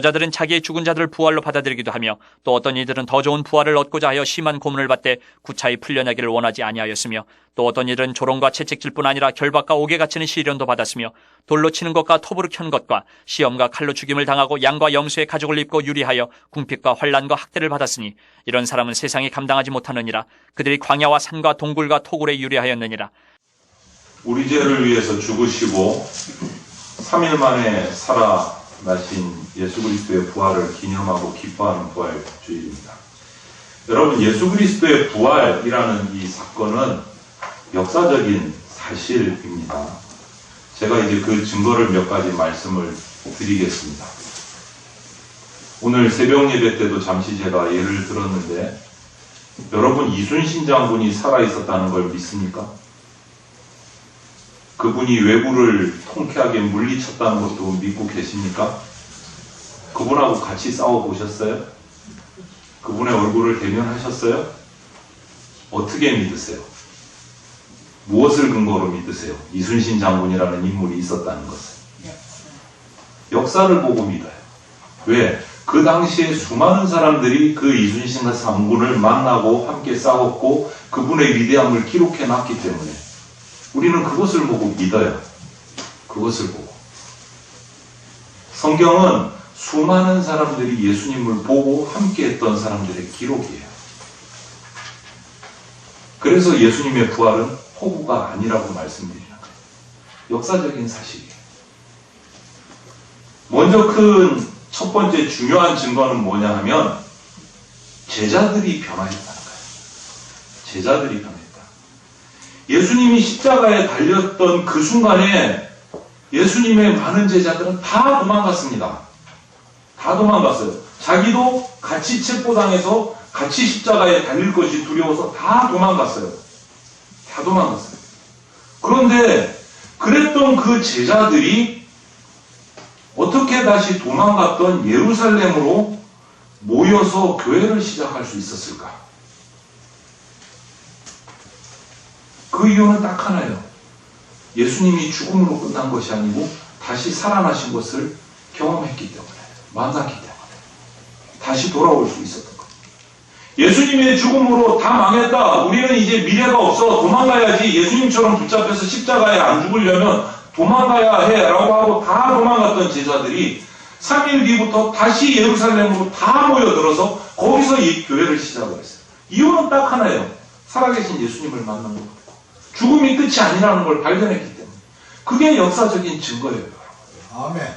제자들은 자기의 죽은 자들을 부활로 받아들이기도 하며 또 어떤 이들은 더 좋은 부활을 얻고자 하여 심한 고문을 받되 구차히 풀려나기를 원하지 아니하였으며 또 어떤 이들은 조롱과 채찍질뿐 아니라 결박과 옥에 갇히는 시련도 받았으며 돌로 치는 것과 톱으로 켠 것과 시험과 칼로 죽임을 당하고 양과 염소의 가죽을 입고 유리하여 궁핍과 환난과 학대를 받았으니 이런 사람은 세상이 감당하지 못하느니라. 그들이 광야와 산과 동굴과 토굴에 유리하였느니라. 우리 죄를 위해서 죽으시고 3일 만에 살아나신 예수 그리스도의 부활을 기념하고 기뻐하는 부활주일입니다. 여러분, 예수 그리스도의 부활이라는 이 사건은 역사적인 사실입니다. 제가 이제 그 증거를 몇 가지 말씀을 드리겠습니다. 오늘 새벽 예배 때도 잠시 제가 예를 들었는데, 여러분, 이순신 장군이 살아있었다는 걸 믿습니까? 그분이 왜구를 통쾌하게 물리쳤다는 것도 믿고 계십니까? 그분하고 같이 싸워보셨어요? 그분의 얼굴을 대면하셨어요? 어떻게 믿으세요? 무엇을 근거로 믿으세요? 이순신 장군이라는 인물이 있었다는 것을. 역사를 보고 믿어요. 왜? 그 당시에 수많은 사람들이 그 이순신 장군을 만나고 함께 싸웠고 그분의 위대함을 기록해놨기 때문에 우리는 그것을 보고 믿어요. 그것을 보고. 성경은 수많은 사람들이 예수님을 보고 함께했던 사람들의 기록이에요. 그래서 예수님의 부활은 호구가 아니라고 말씀드리는 거예요. 역사적인 사실이에요. 먼저 큰 첫 번째 중요한 증거는 뭐냐 하면 제자들이 변화했다는 거예요. 제자들이 변화했다. 예수님이 십자가에 달렸던 그 순간에 예수님의 많은 제자들은 다 도망갔습니다. 다 도망갔어요. 자기도 같이 체포당해서 같이 십자가에 달릴 것이 두려워서 다 도망갔어요. 다 도망갔어요. 그런데 그랬던 그 제자들이 어떻게 다시 도망갔던 예루살렘으로 모여서 교회를 시작할 수 있었을까? 그 이유는 딱 하나예요. 예수님이 죽음으로 끝난 것이 아니고 다시 살아나신 것을 경험했기 때문에, 만났기 때문에 다시 돌아올 수 있었던 거예요. 예수님의 죽음으로 다 망했다. 우리는 이제 미래가 없어. 도망가야지. 예수님처럼 붙잡혀서 십자가에 안 죽으려면 도망가야 해 라고 하고 다 도망갔던 제자들이 3일 뒤부터 다시 예루살렘으로 다 모여들어서 거기서 이 교회를 시작을 했어요. 이유는 딱 하나예요. 살아계신 예수님을 만난 것. 죽음이 끝이 아니라는 걸 발견했기 때문에. 그게 역사적인 증거예요. 아멘.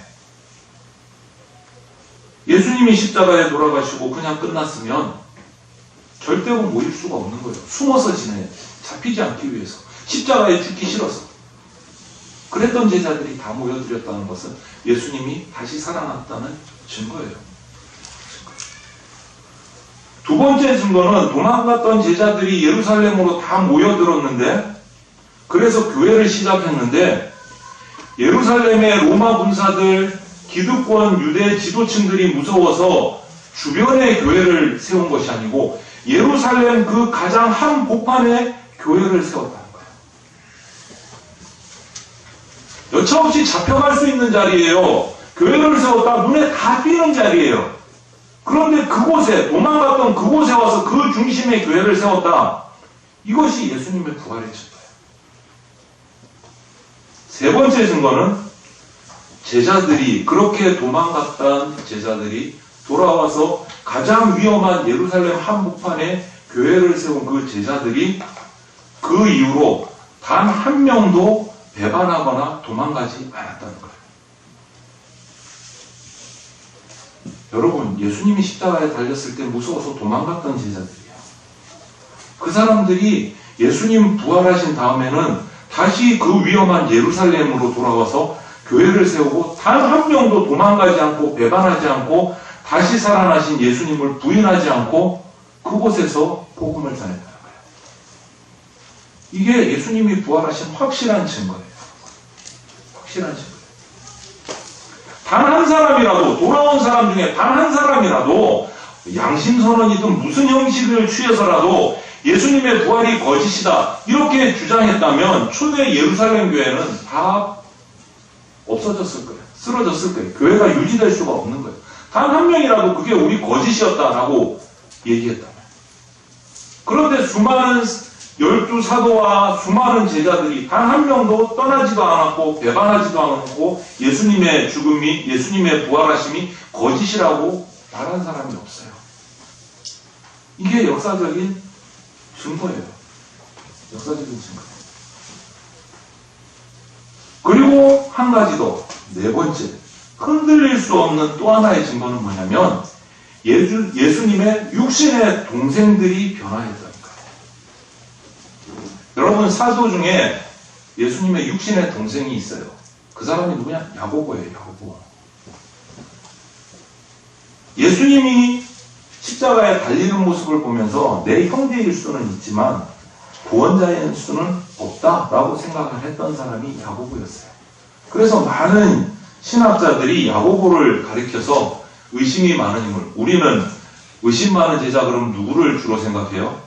예수님이 십자가에 돌아가시고 그냥 끝났으면 절대로 모일 수가 없는 거예요. 숨어서 지내야 돼요. 잡히지 않기 위해서. 십자가에 죽기 싫어서. 그랬던 제자들이 다 모여들었다는 것은 예수님이 다시 살아났다는 증거예요. 두 번째 증거는 도망갔던 제자들이 예루살렘으로 다 모여들었는데, 그래서 교회를 시작했는데, 예루살렘의 로마 군사들, 기득권 유대 지도층들이 무서워서 주변에 교회를 세운 것이 아니고 예루살렘 그 가장 한복판에 교회를 세웠다는 거예요. 여차없이 잡혀갈 수 있는 자리예요. 교회를 세웠다 눈에 다 띄는 자리예요. 그런데 그곳에, 도망갔던 그곳에 와서 그 중심에 교회를 세웠다. 이것이 예수님의 부활의 증거예요. 세 번째 증거는 제자들이, 그렇게 도망갔던 제자들이 돌아와서 가장 위험한 예루살렘 한복판에 교회를 세운 그 제자들이 그 이후로 단 한 명도 배반하거나 도망가지 않았다는 거예요. 여러분, 예수님이 십자가에 달렸을 때 무서워서 도망갔던 제자들이에요. 그 사람들이 예수님 부활하신 다음에는 다시 그 위험한 예루살렘으로 돌아와서 교회를 세우고 단 한 명도 도망가지 않고 배반하지 않고 다시 살아나신 예수님을 부인하지 않고 그곳에서 복음을 전했다는 거예요. 이게 예수님이 부활하신 확실한 증거예요. 확실한 증거예요. 단 한 사람이라도, 돌아온 사람 중에 단 한 사람이라도 양심선언이든 무슨 형식을 취해서라도 예수님의 부활이 거짓이다 이렇게 주장했다면 초대 예루살렘 교회는 다 없어졌을 거예요. 쓰러졌을 거예요. 교회가 유지될 수가 없는 거예요. 단 한 명이라도 그게 우리 거짓이었다라고 얘기했다면. 그런데 수많은 12사도와 수많은 제자들이 단 한 명도 떠나지도 않았고 배반하지도 않았고 예수님의 죽음이, 예수님의 부활하심이 거짓이라고 말한 사람이 없어요. 이게 역사적인 증거예요. 역사적인 증거. 그리고 한 가지 더, 네 번째, 흔들릴 수 없는 또 하나의 증거는 뭐냐면 예수님의 육신의 동생들이 변화했다니까요. 여러분, 사도 중에 예수님의 육신의 동생이 있어요. 그 사람이 누구냐? 야고보예요. 야고보. 예수님이 십자가에 달리는 모습을 보면서 내 형제일 수는 있지만 구원자일 수는 없다라고 생각을 했던 사람이 야고보였어요. 그래서 많은 신학자들이 야고보를 가리켜서 의심이 많은 인물. 우리는 의심 많은 제자 그럼 누구를 주로 생각해요?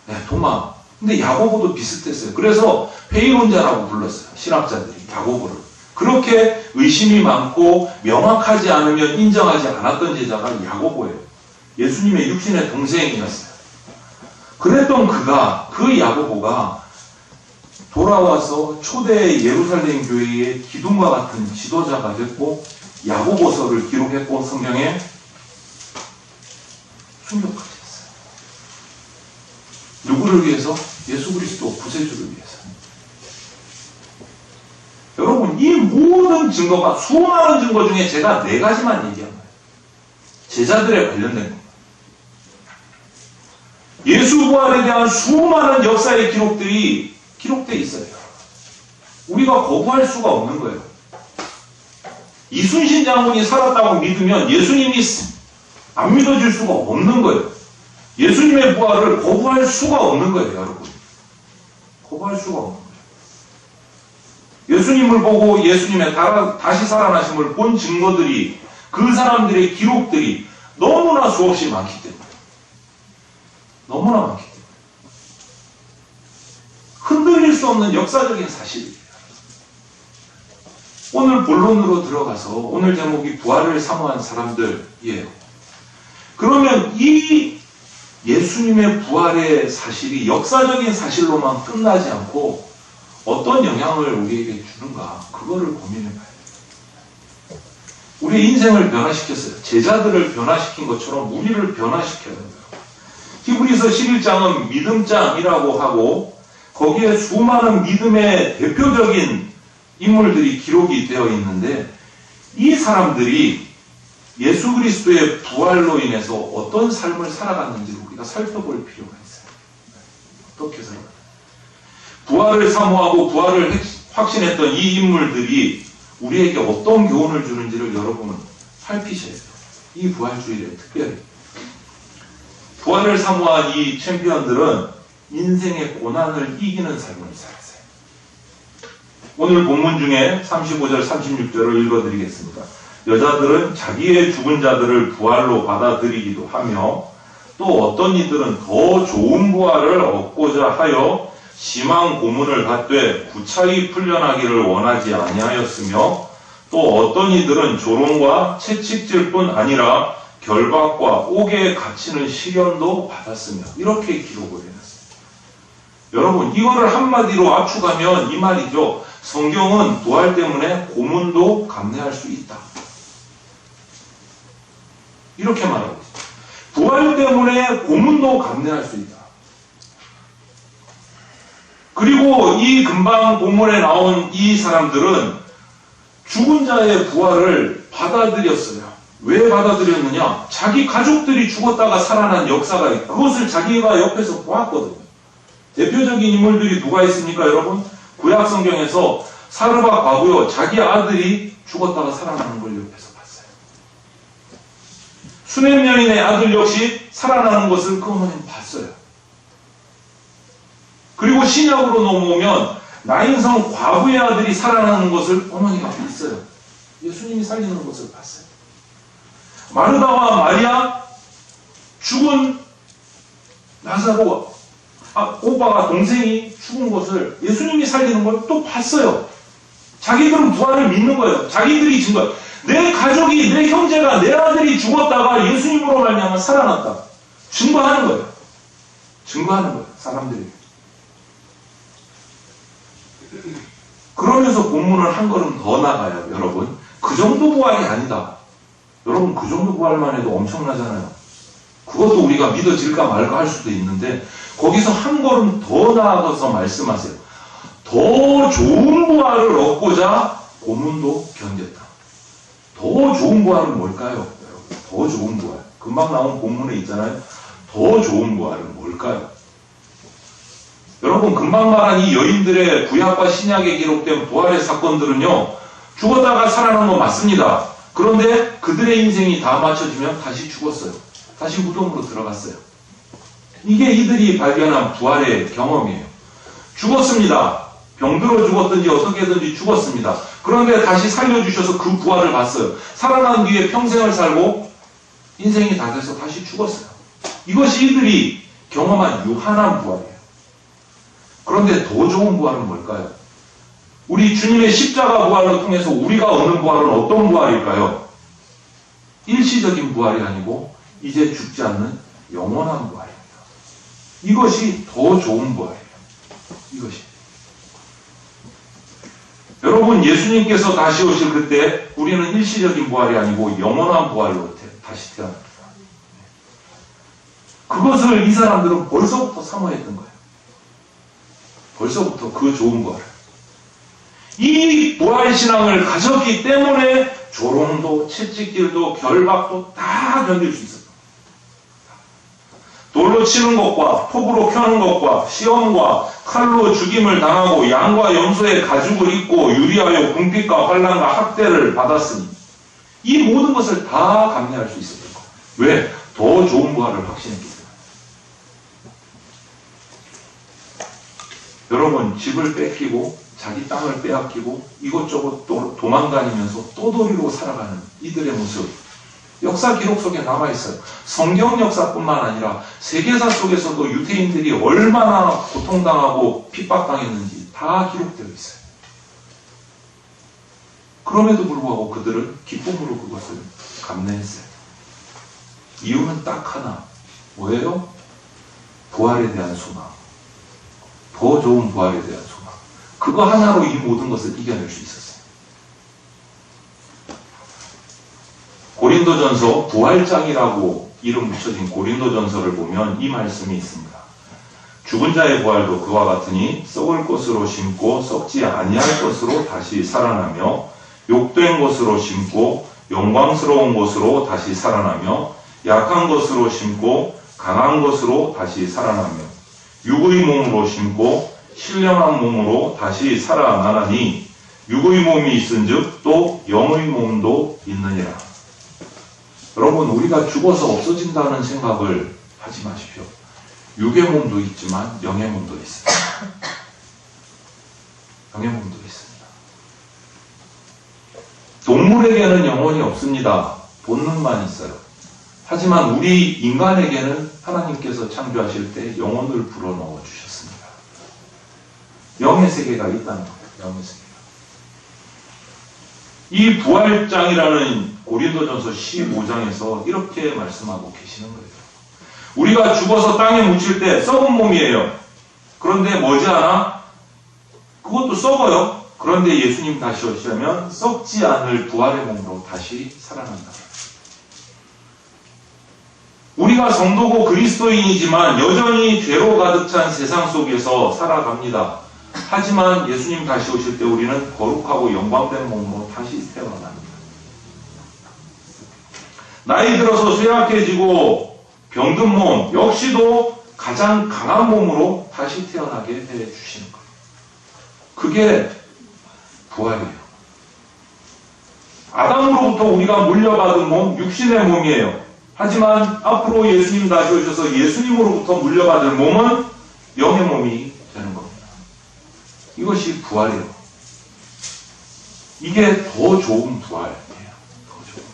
네, 도마. 근데 야고보도 비슷했어요. 그래서 회의론자라고 불렀어요. 신학자들이 야고보를. 그렇게 의심이 많고 명확하지 않으면 인정하지 않았던 제자가 야고보예요. 예수님의 육신의 동생이었어요. 그랬던 그 야고보가 돌아와서 초대 예루살렘 교회의 기둥과 같은 지도자가 됐고 야고보서를 기록했고 성경에 순교까지 했어요. 누구를 위해서? 예수 그리스도 구세주를 위해서. 여러분, 이 모든 증거가 수많은 증거 중에 제가 4가지만 얘기한 거예요. 제자들에 관련된 겁니다. 예수 부활에 대한 수많은 역사의 기록들이 기록되어 있어요. 우리가 거부할 수가 없는 거예요. 이순신 장군이 살았다고 믿으면 예수님이 안 믿어질 수가 없는 거예요. 예수님의 부활을 거부할 수가 없는 거예요, 여러분. 거부할 수가 없는 거예요. 예수님을 보고 예수님의 다시 살아나심을 본 증거들이, 그 사람들의 기록들이 너무나 수없이 많기 때문에. 너무나 많기 때문에. 흔들릴 수 없는 역사적인 사실이에요. 오늘 본론으로 들어가서 오늘 제목이 부활을 사모한 사람들이에요. 그러면 이 예수님의 부활의 사실이 역사적인 사실로만 끝나지 않고 어떤 영향을 우리에게 주는가, 그거를 고민해봐야 돼요. 우리의 인생을 변화시켰어요. 제자들을 변화시킨 것처럼 우리를 변화시켜야 돼요. 히브리서 11장은 믿음장이라고 하고 거기에 수많은 믿음의 대표적인 인물들이 기록이 되어 있는데 이 사람들이 예수 그리스도의 부활로 인해서 어떤 삶을 살아갔는지 우리가 살펴볼 필요가 있어요. 어떻게 살아갔는지. 부활을 사모하고 부활을 확신했던 이 인물들이 우리에게 어떤 교훈을 주는지를 여러분은 살피셔야 돼요. 이 부활주일에 특별히. 부활을 사모한 이 챔피언들은 인생의 고난을 이기는 삶을 살았어요. 오늘 본문 중에 35절, 36절을 읽어드리겠습니다. 여자들은 자기의 죽은 자들을 부활로 받아들이기도 하며 또 어떤 이들은 더 좋은 부활을 얻고자 하여 심한 고문을 받되 구차히 풀려나기를 원하지 아니하였으며 또 어떤 이들은 조롱과 채찍질 뿐 아니라 결박과 옥에 갇히는 시련도 받았으며 이렇게 기록을 해놨습니다. 여러분, 이거를 한마디로 압축하면 이 말이죠. 성경은 부활 때문에 고문도 감내할 수 있다. 이렇게 말하고 있습니다. 부활 때문에 고문도 감내할 수 있다. 그리고 이 금방 본문에 나온 이 사람들은 죽은 자의 부활을 받아들였어요. 왜 받아들였느냐? 자기 가족들이 죽었다가 살아난 역사가 있고 그것을 자기가 옆에서 보았거든요. 대표적인 인물들이 누가 있습니까, 여러분? 구약 성경에서 사르밧 과부요, 자기 아들이 죽었다가 살아나는 걸 옆에서 봤어요. 수냄 여인의 아들 역시 살아나는 것을 그 어머니는 봤어요. 그리고 신약으로 넘어오면 나인성 과부의 아들이 살아나는 것을 어머니가 봤어요. 예수님이 살리는 것을 봤어요. 마르다와 마리아, 죽은 나사로 오빠가 동생이 죽은 것을 예수님이 살리는 걸 또 봤어요. 자기들은 부활을 믿는 거예요. 자기들이 진 거예요. 내 가족이, 내 형제가, 내 아들이 죽었다가 예수님으로 말미암아 살아났다. 증거하는 거예요. 증거하는 거예요. 사람들이. 그러면서 본문을 한 걸음 더 나가요. 여러분. 그 정도 부활이 아니다. 여러분 그 정도 부활만 해도 엄청나잖아요. 그것도 우리가 믿어질까 말까 할 수도 있는데 거기서 한 걸음 더 나아가서 말씀하세요. 더 좋은 부활을 얻고자 고문도 견뎠다. 더 좋은 부활은 뭘까요? 더 좋은 부활. 금방 나온 본문에 있잖아요. 더 좋은 부활은 뭘까요? 여러분 금방 말한 이 여인들의 구약과 신약에 기록된 부활의 사건들은요. 죽었다가 살아난 거 맞습니다. 그런데 그들의 인생이 다 맞춰지면 다시 죽었어요. 다시 무덤으로 들어갔어요. 이게 이들이 발견한 부활의 경험이에요. 죽었습니다. 병들어 죽었든지 어떻게든지 죽었습니다. 그런데 다시 살려주셔서 그 부활을 봤어요. 살아난 뒤에 평생을 살고 인생이 다 돼서 다시 죽었어요. 이것이 이들이 경험한 유한한 부활이에요. 그런데 더 좋은 부활은 뭘까요? 우리 주님의 십자가 부활을 통해서 우리가 얻는 부활은 어떤 부활일까요? 일시적인 부활이 아니고 이제 죽지 않는 영원한 부활입니다. 이것이 더 좋은 부활이에요. 이것이. 여러분 예수님께서 다시 오실 그때 우리는 일시적인 부활이 아니고 영원한 부활로 다시 태어납니다. 그것을 이 사람들은 벌써부터 사모했던 거예요. 벌써부터 그 좋은 부활을. 이 부활신앙을 가졌기 때문에 조롱도 채찍질도 결박도 다 견딜 수 있었던 거예요. 돌로 치는 것과 폭으로 켜는 것과 시험과 칼로 죽임을 당하고 양과 염소의 가죽을 입고 유리하여 궁핍과 환난과 학대를 받았으니 이 모든 것을 다 감내할 수 있었던 거예요. 왜? 더 좋은 부활을 확신했기 때문에. 여러분 집을 뺏기고 자기 땅을 빼앗기고 이것저것 또 도망다니면서 또돌이로 살아가는 이들의 모습 역사 기록 속에 남아있어요. 성경 역사뿐만 아니라 세계사 속에서도 유대인들이 얼마나 고통당하고 핍박당했는지 다 기록되어 있어요. 그럼에도 불구하고 그들은 기쁨으로 그것을 감내했어요. 이유는 딱 하나. 뭐예요? 부활에 대한 소망. 더 좋은 부활에 대한 소망. 그거 하나로 이 모든 것을 이겨낼 수 있었어요. 고린도전서 부활장이라고 이름 붙여진 고린도전서를 보면 이 말씀이 있습니다. 죽은 자의 부활도 그와 같으니 썩을 것으로 심고 썩지 아니할 것으로 다시 살아나며 욕된 것으로 심고 영광스러운 것으로 다시 살아나며 약한 것으로 심고 강한 것으로 다시 살아나며 육의 몸으로 심고 신령한 몸으로 다시 살아나나니 육의 몸이 있은즉 또 영의 몸도 있느니라. 여러분 우리가 죽어서 없어진다는 생각을 하지 마십시오. 육의 몸도 있지만 영의 몸도 있습니다. 영의 몸도 있습니다. 동물에게는 영혼이 없습니다. 본능만 있어요. 하지만 우리 인간에게는 하나님께서 창조하실 때 영혼을 불어넣어 주셨습니다. 영의 세계가 있다는 거예요. 영의 세계가. 이 부활장이라는 고린도전서 15장에서 이렇게 말씀하고 계시는 거예요. 우리가 죽어서 땅에 묻힐 때 썩은 몸이에요. 그런데 머지않아 그것도 썩어요. 그런데 예수님 다시 오시려면 썩지 않을 부활의 몸으로 다시 살아난다. 우리가 성도고 그리스도인이지만 여전히 죄로 가득 찬 세상 속에서 살아갑니다. 하지만 예수님 다시 오실 때 우리는 거룩하고 영광된 몸으로 다시 태어납니다. 나이 들어서 쇠약해지고 병든 몸 역시도 가장 강한 몸으로 다시 태어나게 해주시는 거예요. 그게 부활이에요. 아담으로부터 우리가 물려받은 몸, 육신의 몸이에요. 하지만 앞으로 예수님 다시 오셔서 예수님으로부터 물려받을 몸은 영의 몸이 되는 겁니다. 이것이 부활이에요. 이게 더 좋은 부활이에요. 더 좋은.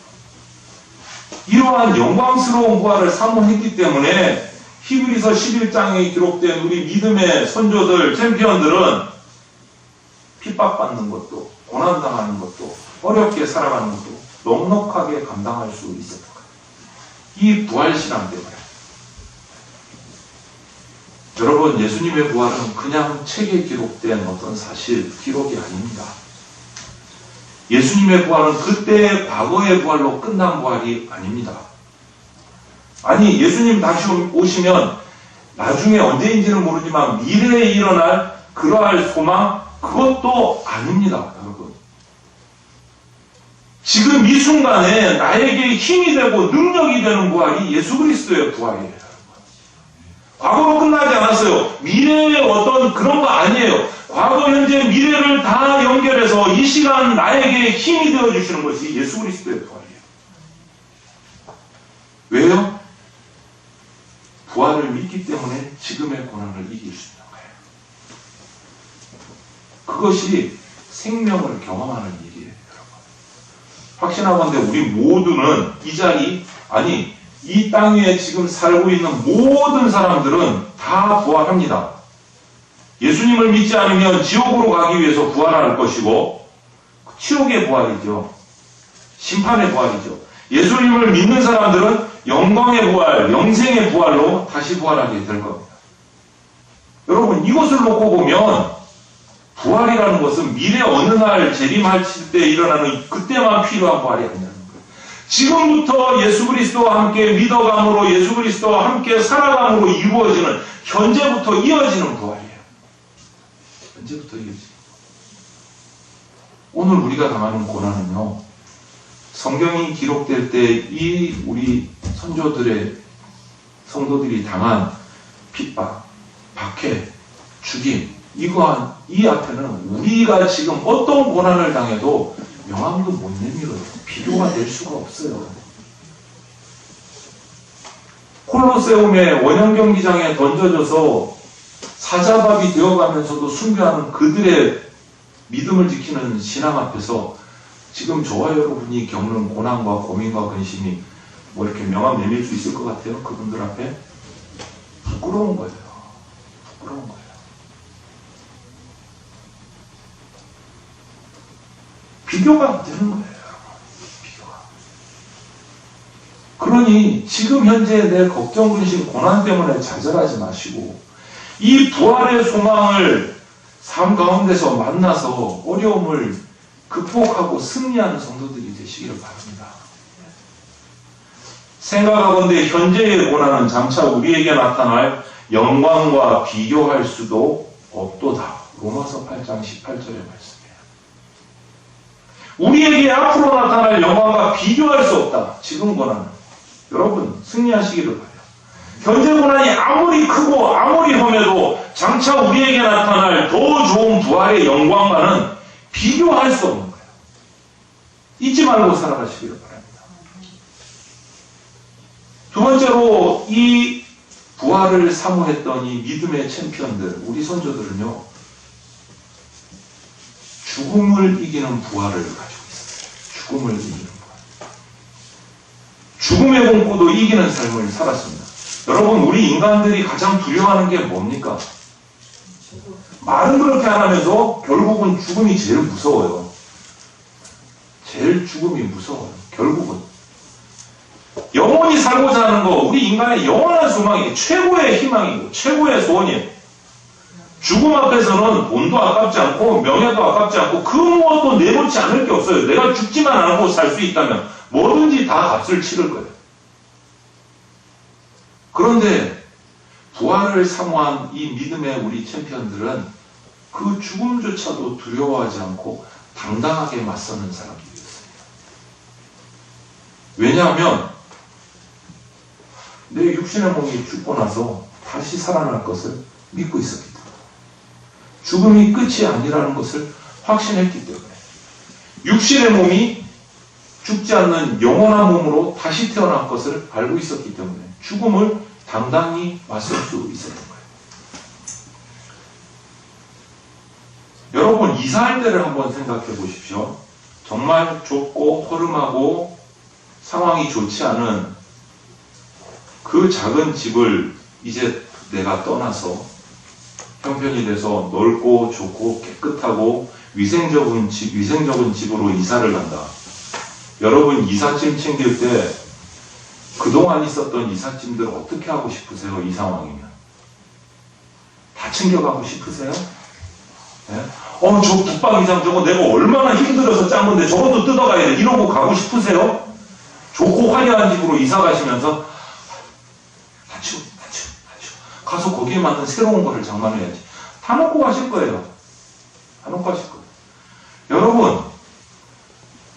이러한 영광스러운 부활을 사모했기 때문에 히브리서 11장에 기록된 우리 믿음의 선조들, 챔피언들은 핍박받는 것도, 고난당하는 것도, 어렵게 살아가는 것도 넉넉하게 감당할 수 있었던 거예요. 이 부활신앙 때문에. 여러분, 예수님의 부활은 그냥 책에 기록된 어떤 사실, 기록이 아닙니다. 예수님의 부활은 그때의 과거의 부활로 끝난 부활이 아닙니다. 아니, 예수님 다시 오시면 나중에 언제인지는 모르지만 미래에 일어날 그러할 소망, 그것도 아닙니다, 여러분. 지금 이 순간에 나에게 힘이 되고 능력이 되는 부활이 예수 그리스도의 부활이에요. 과거로 끝나지 않았어요. 미래의 어떤 그런 거 아니에요. 과거, 현재, 미래를 다 연결해서 이 시간 나에게 힘이 되어주시는 것이 예수 그리스도의 부활이에요. 왜요? 부활을 믿기 때문에 지금의 고난을 이길 수 있는 거예요. 그것이 생명을 경험하는 일이에요, 여러분. 확신하건대 우리 모두는 이 자리, 아니, 이 땅 위에 지금 살고 있는 모든 사람들은 다 부활합니다. 예수님을 믿지 않으면 지옥으로 가기 위해서 부활할 것이고, 치욕의 부활이죠. 심판의 부활이죠. 예수님을 믿는 사람들은 영광의 부활, 영생의 부활로 다시 부활하게 될 겁니다. 여러분, 이것을 놓고 보면 부활이라는 것은 미래 어느 날 재림하실 때 일어나는 그때만 필요한 부활이 아니라는 거예요. 지금부터 예수 그리스도와 함께 믿어감으로 예수 그리스도와 함께 살아감으로 이루어지는, 현재부터 이어지는 부활이에요. 현재부터 이어지는 부활. 오늘 우리가 당하는 고난은요, 성경이 기록될 때 이 우리 선조들의 성도들이 당한 핍박, 박해, 죽임, 이 앞에는 우리가 지금 어떤 고난을 당해도 명함도 못 내밀어요. 비교가 될 수가 없어요. 콜로세움의 원형 경기장에 던져져서 사자밥이 되어가면서도 순교하는 그들의 믿음을 지키는 신앙 앞에서 지금 저와 여러분이 겪는 고난과 고민과 근심이 뭐 이렇게 명함 내밀 수 있을 것 같아요? 그분들 앞에? 부끄러운 거예요. 부끄러운 거예요. 비교가 안 되는 거예요, 여러분. 비교가. 그러니 지금 현재 내 걱정, 근심, 고난 때문에 좌절하지 마시고 이 부활의 소망을 삶 가운데서 만나서 어려움을 극복하고 승리하는 성도들이 되시기를 바랍니다. 생각하건대 현재의 고난은 장차 우리에게 나타날 영광과 비교할 수도 없도다. 로마서 8장 18절의 말씀이에요. 우리에게 앞으로 나타날 영광과 비교할 수 없다. 지금 고난은. 여러분, 승리하시기를 바라요. 현재 고난이 아무리 크고 아무리 험해도 장차 우리에게 나타날 더 좋은 부활의 영광과는 비교할 수 없는 거예요. 잊지 말고 살아가시기를 바랍니다. 두 번째로 이 부활을 사모했던 이 믿음의 챔피언들, 우리 선조들은요, 죽음을 이기는 부활을 가지고 있었어요. 죽음을 이기는 부활. 죽음의 공포도 이기는 삶을 살았습니다. 여러분, 우리 인간들이 가장 두려워하는 게 뭡니까? 말은 그렇게 안 하면서 결국은 죽음이 제일 무서워요. 제일 죽음이 무서워요. 결국은. 영원히 살고자 하는 거, 우리 인간의 영원한 소망이 최고의 희망이고 최고의 소원이에요. 죽음 앞에서는 돈도 아깝지 않고 명예도 아깝지 않고 그 무엇도 내놓지 않을 게 없어요. 내가 죽지만 않고 살 수 있다면 뭐든지 다 값을 치를 거예요. 그런데 부활을 사모한 이 믿음의 우리 챔피언들은 그 죽음조차도 두려워하지 않고 당당하게 맞서는 사람들이었습니다. 왜냐하면 내 육신의 몸이 죽고 나서 다시 살아날 것을 믿고 있었기 때문에, 죽음이 끝이 아니라는 것을 확신했기 때문에, 육신의 몸이 죽지 않는 영원한 몸으로 다시 태어날 것을 알고 있었기 때문에 죽음을 당당히 맞설 수 있었던 거예요. 여러분, 이사할 때를 한번 생각해 보십시오. 정말 좁고 허름하고 상황이 좋지 않은 그 작은 집을 이제 내가 떠나서 형편이 돼서 넓고 좋고 깨끗하고 위생적인 집으로 이사를 간다. 여러분 이삿짐 챙길 때 그동안 있었던 이삿짐들 어떻게 하고 싶으세요? 이 상황이면. 다 챙겨가고 싶으세요? 네? 저 붙박이장 저거 내가 얼마나 힘들어서 짠 건데 저것도 뜯어가야 돼. 이러고 가고 싶으세요? 좋고 화려한 집으로 이사 가시면서 다 치워. 가서 거기에 맞는 새로운 거를 장만해야지. 다 놓고 가실 거예요. 다 놓고 가실 거예요. 여러분,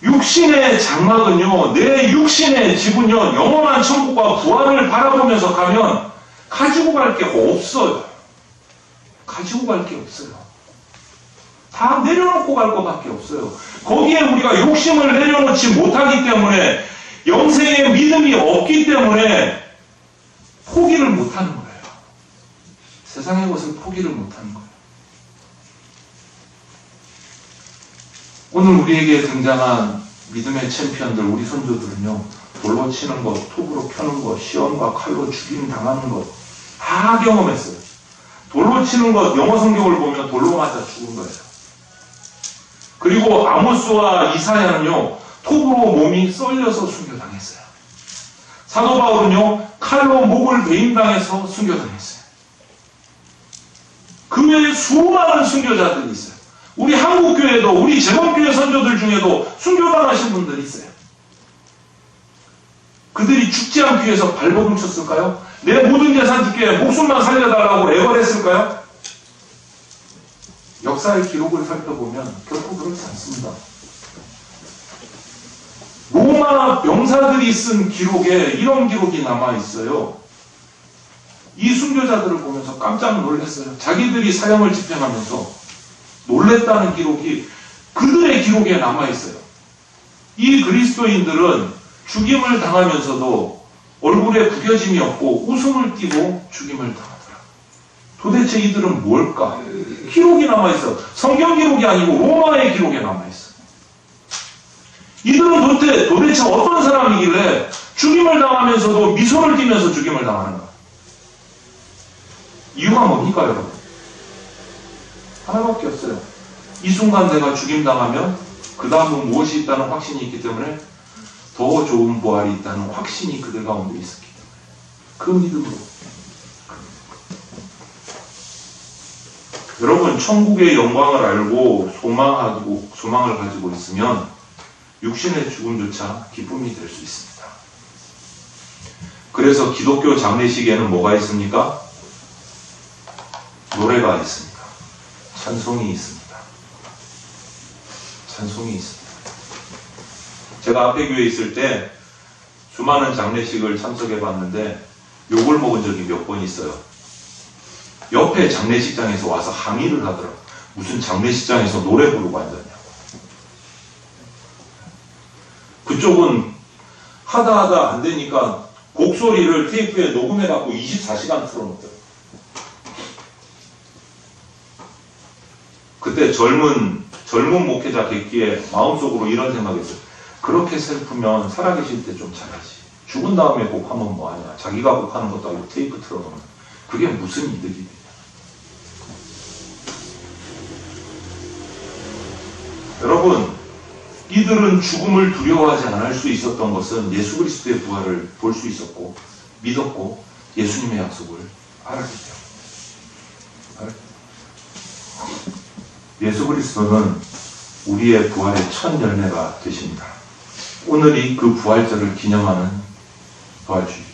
육신의 장막은요, 내 육신의 집은요, 영원한 천국과 부활을 바라보면서 가면 가지고 갈 게 없어요. 가지고 갈 게 없어요. 다 내려놓고 갈 것밖에 없어요. 거기에 우리가 욕심을 내려놓지 못하기 때문에, 영생의 믿음이 없기 때문에 포기를 못하는 거예요. 세상의 것을 포기를 못하는 거예요. 오늘 우리에게 등장한 믿음의 챔피언들, 우리 선조들은요, 돌로 치는 것, 톱으로 펴는 것, 시험과 칼로 죽임 당하는 것, 다 경험했어요. 돌로 치는 것, 영어 성경을 보면 돌로 맞아 죽은 거예요. 그리고 아모스와 이사야는요, 톱으로 몸이 썰려서 순교당했어요. 사도 바울은요, 칼로 목을 베임당해서 순교당했어요. 그 외에 수많은 순교자들이 있어요. 우리 한국교회도, 우리 제법교회 선조들 중에도 순교당하신 분들이 있어요. 그들이 죽지 않기 위해서 발버둥 쳤을까요? 내 모든 재산 줄게, 목숨만 살려달라고 애걸했을까요? 역사의 기록을 살펴보면 결코 그렇지 않습니다. 로마 병사들이 쓴 기록에 이런 기록이 남아있어요. 이 순교자들을 보면서 깜짝 놀랐어요. 자기들이 사형을 집행하면서 놀랬다는 기록이 그들의 기록에 남아있어요. 이 그리스도인들은 죽임을 당하면서도 얼굴에 구겨짐이 없고 웃음을 띠고 죽임을 당하더라. 도대체 이들은 뭘까? 기록이 남아있어. 성경 기록이 아니고 로마의 기록에 남아있어. 이들은 도대체 어떤 사람이길래 죽임을 당하면서도 미소를 띠면서 죽임을 당하는가? 이유가 뭡니까, 여러분? 하나밖에 없어요. 이 순간 내가 죽임당하면 그 다음은 무엇이 있다는 확신이 있기 때문에 더 좋은 부활이 있다는 확신이 그들 가운데 있었기 때문에 그 믿음으로. 여러분, 천국의 영광을 알고 소망을 가지고 있으면 육신의 죽음조차 기쁨이 될 수 있습니다. 그래서 기독교 장례식에는 뭐가 있습니까? 노래가 있습니다. 찬송이 있습니다. 찬송이 있습니다. 제가 앞에 교회에 있을 때 수많은 장례식을 참석해 봤는데 욕을 먹은 적이 몇 번 있어요. 옆에 장례식장에서 와서 항의를 하더라고요. 무슨 장례식장에서 노래 부르고 앉았냐고. 그쪽은 하다 안 되니까 곡소리를 테이프에 녹음해 갖고 24시간 틀어놓더라고요. 그때 젊은 목회자 객기에 마음속으로 이런 생각했어요. 그렇게 슬프면 살아계실 때 좀 잘하지. 죽은 다음에 곡하면 뭐하냐. 자기가 곡하는 것도 아니고 테이프 틀어놓으면 그게 무슨 이득이 되냐. 여러분, 이들은 죽음을 두려워하지 않을 수 있었던 것은 예수 그리스도의 부활을 볼 수 있었고 믿었고 예수님의 약속을 알았기 때문에. 예수 그리스도는 우리의 부활의 첫 열매가 되십니다. 오늘이 그 부활절을 기념하는 부활주일입니다.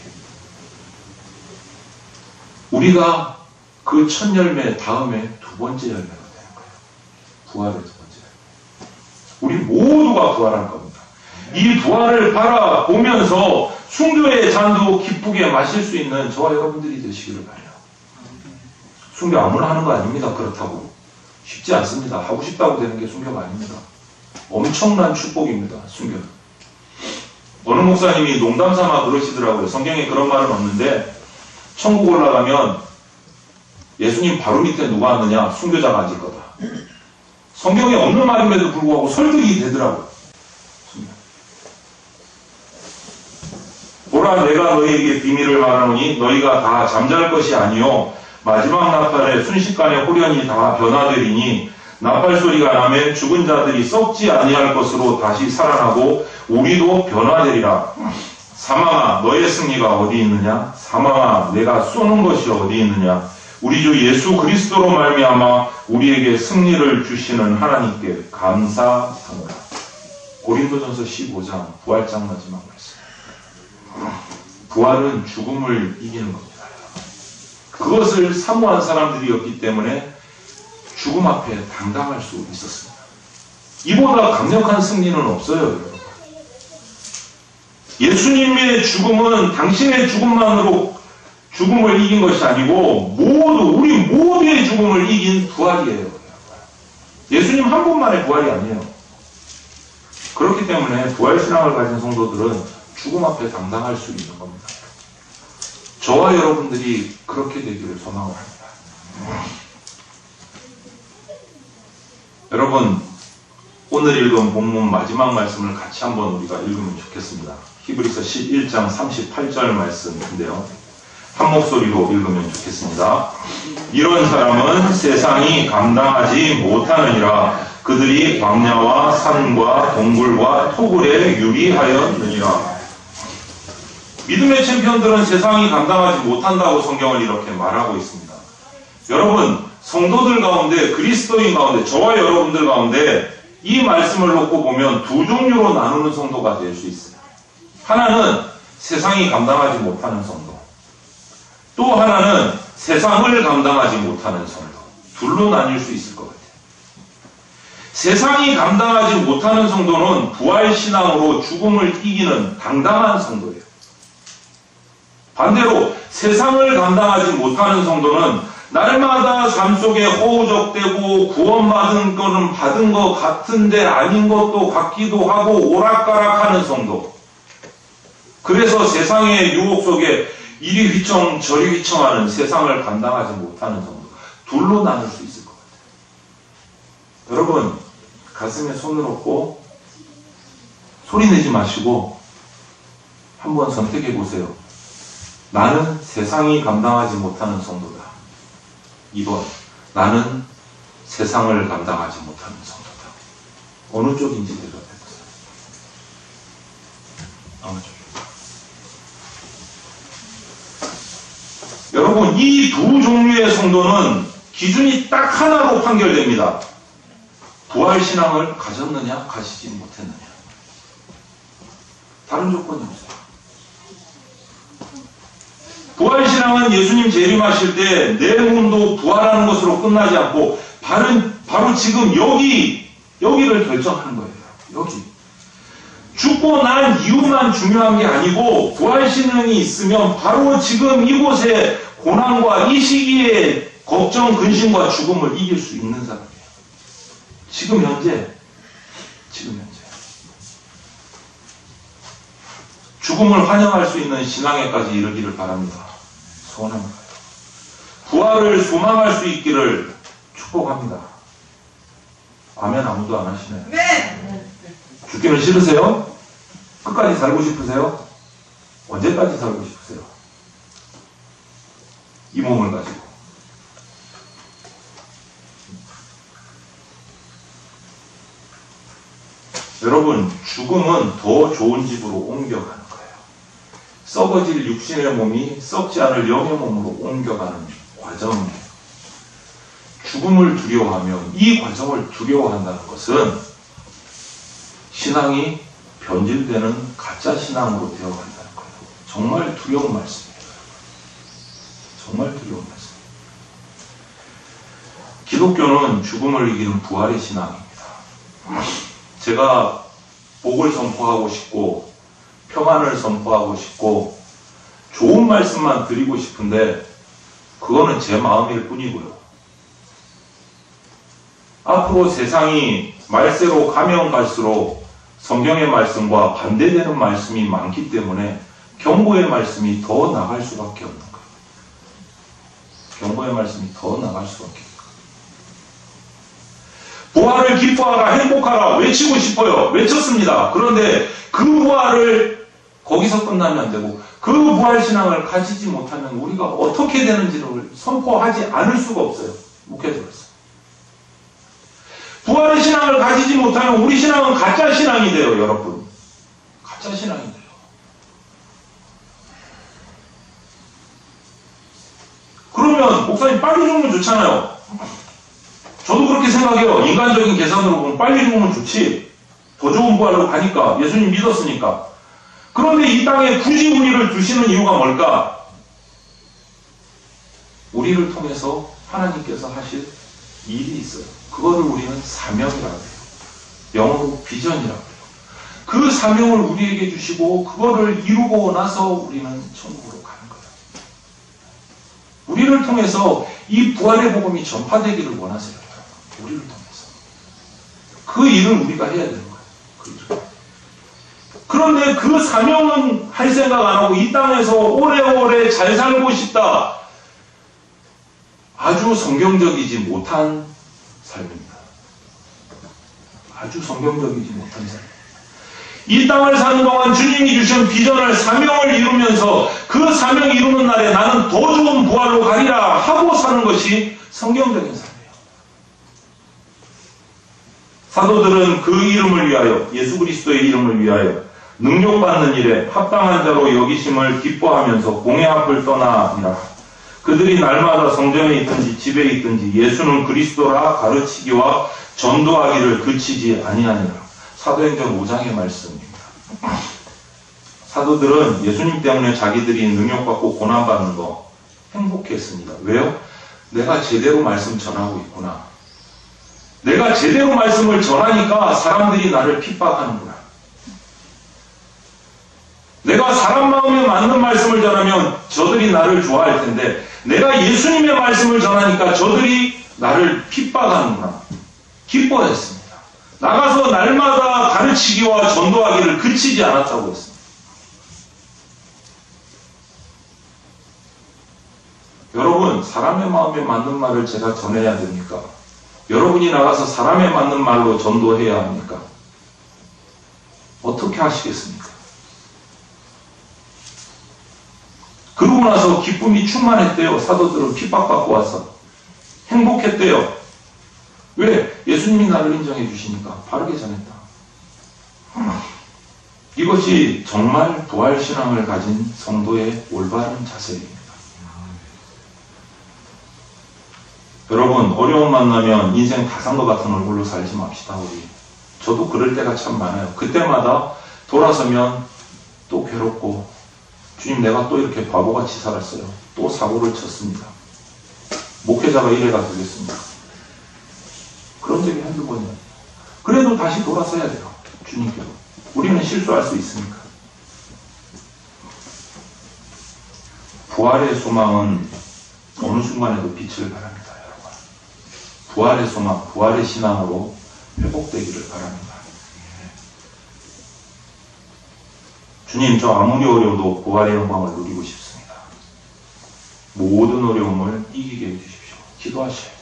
우리가 그 첫 열매 다음에 두 번째 열매가 되는 거예요. 부활의 두 번째 열매. 우리 모두가 부활할 겁니다. 이 부활을 바라보면서 순교의 잔도 기쁘게 마실 수 있는 저와 여러분들이 되시기를 바라요. 순교 아무나 하는 거 아닙니다. 그렇다고. 쉽지 않습니다. 하고 싶다고 되는 게 순교가 아닙니다. 엄청난 축복입니다. 순교는. 어느 목사님이 농담 삼아 그러시더라고요. 성경에 그런 말은 없는데 천국 올라가면 예수님 바로 밑에 누가 앉느냐? 순교자가 앉을 거다. 성경에 없는 말임에도 불구하고 설득이 되더라고요. 보라, 내가 너희에게 비밀을 말하노니 너희가 다 잠잘 것이 아니요 마지막 나팔에 순식간에 호련히 다 변화되리니 나팔 소리가 나면 죽은 자들이 썩지 아니할 것으로 다시 살아나고 우리도 변화되리라. 사망아 너의 승리가 어디 있느냐? 사망아 내가 쏘는 것이 어디 있느냐? 우리 주 예수 그리스도로 말미암아 우리에게 승리를 주시는 하나님께 감사하노라. 고린도전서 15장 부활장 마지막 말씀. 부활은 죽음을 이기는 겁니다. 그것을 사모한 사람들이었기 때문에 죽음 앞에 당당할 수 있었습니다. 이보다 강력한 승리는 없어요, 여러분. 예수님의 죽음은 당신의 죽음만으로 죽음을 이긴 것이 아니고 우리 모두의 죽음을 이긴 부활이에요. 예수님 한 분만의 부활이 아니에요. 그렇기 때문에 부활신앙을 가진 성도들은 죽음 앞에 당당할 수 있는 겁니다. 저와 여러분들이 그렇게 되기를 소망합니다. 여러분, 오늘 읽은 본문 마지막 말씀을 같이 한번 우리가 읽으면 좋겠습니다. 히브리서 11장 38절 말씀인데요. 한 목소리로 읽으면 좋겠습니다. 이런 사람은 세상이 감당하지 못하느니라. 그들이 광야와 산과 동굴과 토굴에 유리하였느니라. 믿음의 챔피언들은 세상이 감당하지 못한다고 성경을 이렇게 말하고 있습니다. 여러분, 성도들 가운데, 그리스도인 가운데, 저와 여러분들 가운데 이 말씀을 놓고 보면 두 종류로 나누는 성도가 될 수 있어요. 하나는 세상이 감당하지 못하는 성도, 또 하나는 세상을 감당하지 못하는 성도. 둘로 나뉠 수 있을 것 같아요. 세상이 감당하지 못하는 성도는 부활신앙으로 죽음을 이기는 당당한 성도예요. 반대로 세상을 감당하지 못하는 성도는 날마다 삶 속에 허우적대고 구원받은 거는 받은 것 같은데 아닌 것도 같기도 하고 오락가락하는 성도. 그래서 세상의 유혹 속에 이리 휘청 저리 휘청하는 세상을 감당하지 못하는 성도. 둘로 나눌 수 있을 것 같아요. 여러분, 가슴에 손을 얹고 소리 내지 마시고 한번 선택해 보세요. 나는 세상이 감당하지 못하는 성도다. 2번, 나는 세상을 감당하지 못하는 성도다. 어느 쪽인지 대답해보세요. 어느 쪽? 여러분, 이 두 종류의 성도는 기준이 딱 하나로 판결됩니다. 부활신앙을 가졌느냐, 가지지 못했느냐. 다른 조건이 없어요. 부활신앙은 예수님 재림하실 때 내 몸도 부활하는 것으로 끝나지 않고 바로 지금 여기를 결정하는 거예요. 여기. 죽고 난 이후만 중요한 게 아니고 부활신앙이 있으면 바로 지금 이곳에 고난과 이 시기에 걱정, 근심과 죽음을 이길 수 있는 사람이에요. 지금 현재. 죽음을 환영할 수 있는 신앙에까지 이르기를 바랍니다. 소원합니다. 부활을 소망할 수 있기를 축복합니다. 아멘. 아무도 안 하시네요. 네. 죽기는 싫으세요? 끝까지 살고 싶으세요? 언제까지 살고 싶으세요? 이 몸을 가지고. 여러분, 죽음은 더 좋은 집으로 옮겨가는 거예요. 썩어질 육신의 몸이 썩지 않을 영의 몸으로 옮겨가는 과정이에요. 죽음을 두려워하면 이 과정을 두려워한다는 것은 신앙이 변질되는 가짜 신앙으로 되어간다는 거예요. 정말 두려운 말씀이에요. 정말 두려운 말씀. 기독교는 죽음을 이기는 부활의 신앙입니다. 제가 복을 선포하고 싶고 평안을 선포하고 싶고 좋은 말씀만 드리고 싶은데 그거는 제 마음일 뿐이고요. 앞으로 세상이 말세로 가면 갈수록 성경의 말씀과 반대되는 말씀이 많기 때문에 경고의 말씀이 더 나갈 수밖에 없는 거예요. 경고의 말씀이 더 나갈 수밖에 없는 거예요. 부활을 기뻐하라, 행복하라 외치고 싶어요. 외쳤습니다. 그런데 그 부활을 거기서 끝나면 안 되고 그 부활신앙을 가지지 못하면 우리가 어떻게 되는지를 선포하지 않을 수가 없어요. 목회자로서. 부활의 신앙을 가지지 못하면 우리 신앙은 가짜 신앙이 돼요, 여러분. 가짜 신앙이 돼요. 그러면 목사님 빨리 죽으면 좋잖아요. 저도 그렇게 생각해요. 인간적인 계산으로 보면 빨리 죽으면 좋지. 더 좋은 부활로 가니까. 예수님 믿었으니까. 그런데 이 땅에 굳이 우리를 두시는 이유가 뭘까? 우리를 통해서 하나님께서 하실 일이 있어요. 그거를 우리는 사명이라고 해요. 영어로 비전이라고 해요. 그 사명을 우리에게 주시고 그거를 이루고 나서 우리는 천국으로 가는 거예요. 우리를 통해서 이 부활의 복음이 전파되기를 원하세요. 우리를 통해서. 그 일을 우리가 해야 되는 거예요. 그 일을. 그런데 그 사명은 할 생각 안 하고 이 땅에서 오래오래 잘 살고 싶다. 아주 성경적이지 못한 삶입니다. 아주 성경적이지 못한 삶. 이 땅을 사는 동안 주님이 주신 비전을 사명을 이루면서 그 사명 이루는 날에 나는 더 좋은 부활로 가리라 하고 사는 것이 성경적인 삶이에요. 사도들은 그 이름을 위하여, 예수 그리스도의 이름을 위하여 능력받는 일에 합당한 자로 여기심을 기뻐하면서 공회 앞을 떠나니라. 그들이 날마다 성전에 있든지 집에 있든지 예수는 그리스도라 가르치기와 전도하기를 그치지 아니하니라. 사도행전 5장의 말씀입니다. 사도들은 예수님 때문에 자기들이 능력받고 고난받는 거 행복했습니다. 왜요? 내가 제대로 말씀 전하고 있구나. 내가 제대로 말씀을 전하니까 사람들이 나를 핍박하는구나. 내가 사람 마음에 맞는 말씀을 전하면 저들이 나를 좋아할 텐데 내가 예수님의 말씀을 전하니까 저들이 나를 핍박하는구나. 기뻐했습니다. 나가서 날마다 가르치기와 전도하기를 그치지 않았다고 했습니다. 여러분, 사람의 마음에 맞는 말을 제가 전해야 됩니까? 여러분이 나가서 사람에 맞는 말로 전도해야 합니까? 어떻게 하시겠습니까? 그러고 나서 기쁨이 충만했대요. 사도들은 핍박받고 와서. 행복했대요. 왜? 예수님이 나를 인정해 주시니까 바르게 전했다. 이것이 정말 부활신앙을 가진 성도의 올바른 자세입니다. 여러분, 어려움 만나면 인생 다 산 것 같은 얼굴로 살지 맙시다, 우리. 저도 그럴 때가 참 많아요. 그때마다 돌아서면 또 괴롭고, 주님 내가 또 이렇게 바보같이 살았어요. 또 사고를 쳤습니다. 목회자가 이래가 되겠습니다. 그런 적이 한두 번이에요. 그래도 다시 돌아서야 돼요. 주님께로. 우리는 실수할 수 있으니까. 부활의 소망은 어느 순간에도 빛을 발합니다. 여러분. 부활의 소망, 부활의 신앙으로 회복되기를 바랍니다. 주님, 저 아무리 어려워도 부활의 영광을 누리고 싶습니다. 모든 어려움을 이기게 해주십시오. 기도하셔야 돼요.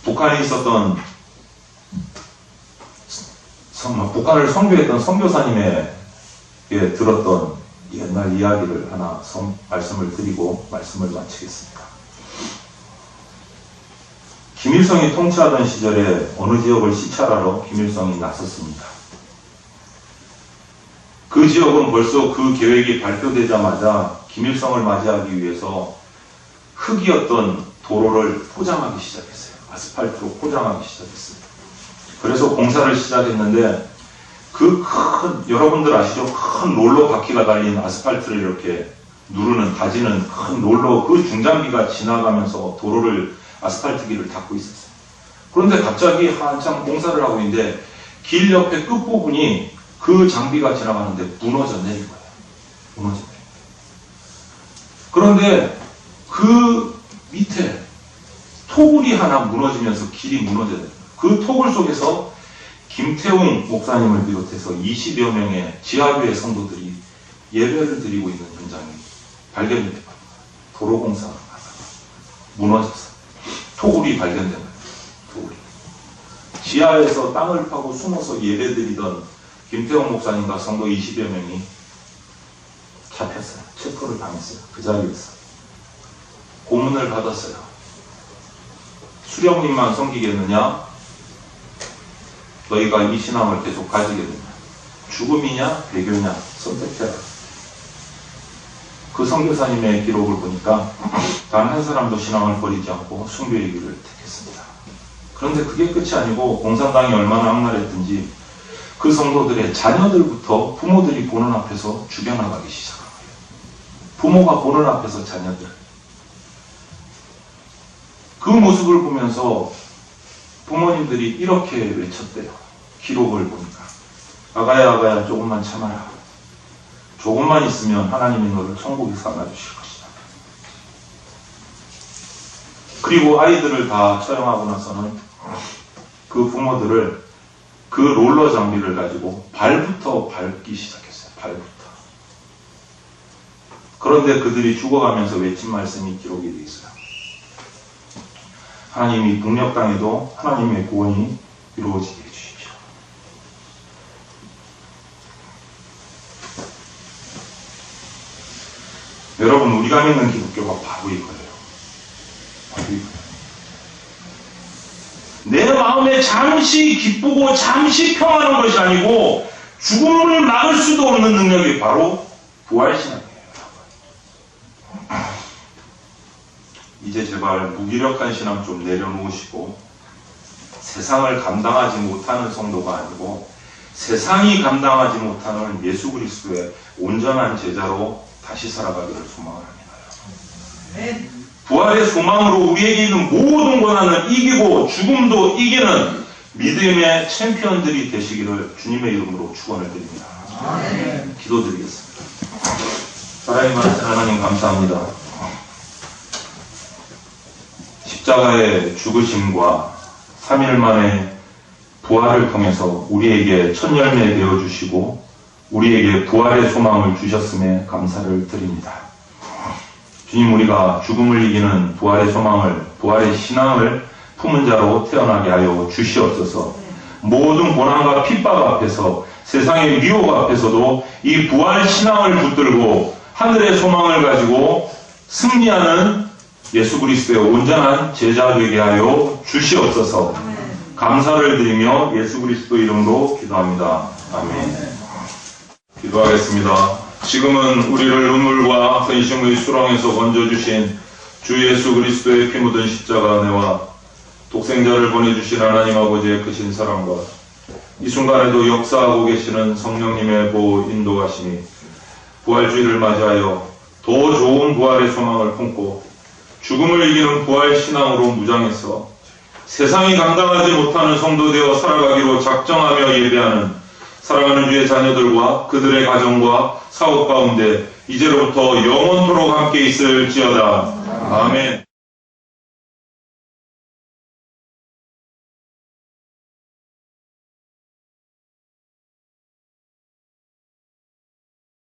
북한에 있었던, 북한을 선교했던 선교사님에게 들었던 옛날 이야기를 하나 말씀을 드리고 말씀을 마치겠습니다. 김일성이 통치하던 시절에 어느 지역을 시찰하러 김일성이 나섰습니다. 그 지역은 벌써 그 계획이 발표되자마자 김일성을 맞이하기 위해서 흙이었던 도로를 포장하기 시작했어요. 아스팔트로 포장하기 시작했어요. 그래서 공사를 시작했는데 그 큰, 여러분들 아시죠? 큰 롤러 바퀴가 달린 아스팔트를 이렇게 누르는, 다지는 큰 롤러, 그 중장비가 지나가면서 도로를, 아스팔트길을 닦고 있었어요. 그런데 갑자기 한참 공사를 하고 있는데 길 옆에 끝부분이 그 장비가 지나가는데 무너져 내린 거예요. 무너져 내린 거예요. 그런데 그 밑에 토굴이 하나 무너지면서 길이 무너져요. 그 토굴 속에서 김태웅 목사님을 비롯해서 20여 명의 지하교회 성도들이 예배를 드리고 있는 현장이 발견이 됩니다. 도로공사가 무너져서 토굴이 발견된 거예요. 토굴이. 지하에서 땅을 파고 숨어서 예배 드리던 김태웅 목사님과 성도 20여 명이 잡혔어요. 체포를 당했어요. 그 자리에서. 고문을 받았어요. 수령님만 섬기겠느냐? 너희가 이 신앙을 계속 가지겠느냐? 죽음이냐? 배교냐? 선택해라. 그 선교사님의 기록을 보니까 단 한 사람도 신앙을 버리지 않고 순교의 길을 택했습니다. 그런데 그게 끝이 아니고 공산당이 얼마나 악랄했든지 그 성도들의 자녀들부터 부모들이 보는 앞에서 죽여나가기 시작한 거예요. 부모가 보는 앞에서 자녀들. 그 모습을 보면서 부모님들이 이렇게 외쳤대요. 기록을 보니까. 아가야 아가야 조금만 참아라. 조금만 있으면 하나님이 너를 천국에 삼아주실 것이다. 그리고 아이들을 다 처형하고 나서는 그 부모들을 그 롤러 장비를 가지고 발부터 밟기 시작했어요. 발부터. 그런데 그들이 죽어가면서 외친 말씀이 기록이 되어 있어요. 하나님이 북녘 땅에도 하나님의 구원이 이루어지게 해주십시오. 여러분, 우리가 믿는 기독교가 바로 이거예요. 바로 이거예요. 내 마음에 잠시 기쁘고 잠시 평안한 것이 아니고 죽음을 막을 수도 없는 능력이 바로 부활신앙이에요. 이제 제발 무기력한 신앙 좀 내려놓으시고 세상을 감당하지 못하는 성도가 아니고 세상이 감당하지 못하는 예수 그리스도의 온전한 제자로 다시 살아가기를 소망합니다. 부활의 소망으로 우리에게 있는 모든 고난을 이기고 죽음도 이기는 믿음의 챔피언들이 되시기를 주님의 이름으로 축원을 드립니다. 기도드리겠습니다. 사랑이 많으신 하나님 감사합니다. 십자가의 죽으심과 3일 만에 부활을 통해서 우리에게 첫 열매 되어주시고 우리에게 부활의 소망을 주셨음에 감사를 드립니다. 주님, 우리가 죽음을 이기는 부활의 소망을, 부활의 신앙을 품은 자로 태어나게 하여 주시옵소서. 모든 고난과 핍박 앞에서, 세상의 미혹 앞에서도 이 부활 신앙을 붙들고 하늘의 소망을 가지고 승리하는 예수 그리스도의 온전한 제자 되게 하여 주시옵소서. 감사를 드리며 예수 그리스도 이름으로 기도합니다. 아멘. 기도하겠습니다. 지금은 우리를 눈물과 근심의 수렁에서 건져주신 주 예수 그리스도의 피 묻은 십자가 안에와 독생자를 보내주신 하나님 아버지의 크신 사랑과 이 순간에도 역사하고 계시는 성령님의 보호 인도하심이 부활주의를 맞이하여 더 좋은 부활의 소망을 품고 죽음을 이기는 부활 신앙으로 무장해서 세상이 감당하지 못하는 성도 되어 살아가기로 작정하며 예배하는 사랑하는 주의 자녀들과 그들의 가정과 사업 가운데 이제로부터 영원토록 함께 있을지어다. 아멘.